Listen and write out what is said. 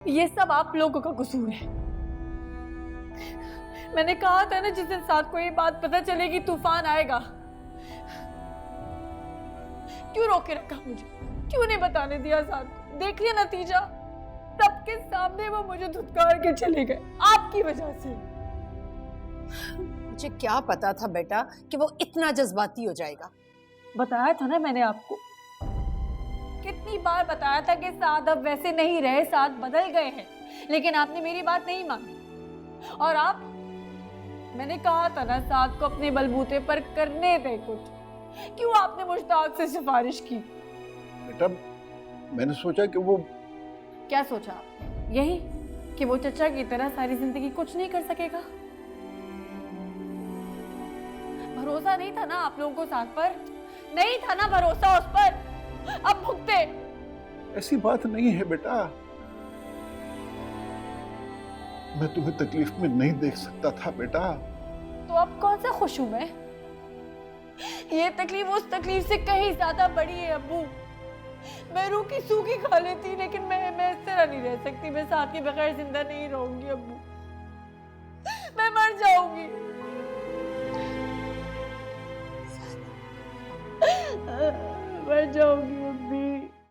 ये सब आप लोगों का कसूर है। मैंने कहा था ना, जिस दिन साथ को ये बात पता चलेगी तूफान आएगा। क्यों रोके रखा मुझे? क्यों नहीं बताने दिया साथ को? देख लिया नतीजा, सबके सामने वो मुझे धुतकार के चले गए आपकी वजह से। मुझे क्या पता था बेटा कि वो इतना जज्बाती हो जाएगा। बताया था ना मैंने आपको, कितनी बार बताया था कि साथ अब वैसे नहीं रहे, साथ बदल गए हैं, लेकिन आपने मेरी बात नहीं मानी। और आप, मैंने कहा था ना साथ को अपने बलबूते पर करने दे कुछ, क्यों आपने मुश्ताक से सिफारिश की? बेटा मैंने सोचा कि वो, क्या सोचा आपने? यही कि वो चचा की तरह सारी जिंदगी कुछ नहीं कर सकेगा? भरोसा नहीं था ना आप लोगों को साथ पर? नहीं था ना भरोसा उस पर? अब भुगते। ऐसी बात नहीं है बेटा, मैं तुम्हें तकलीफ में नहीं देख सकता था बेटा। तो अब कौन सा खुश हूं मैं? ये तकलीफ उस तकलीफ से कहीं ज्यादा बड़ी है अब्बू। मैं रूखी सूखी खा लेती, लेकिन मैं इस तरह नहीं रह सकती। मैं साथ के बगैर जिंदा नहीं रहूंगी अब्बू, मैं मर जाऊंगी।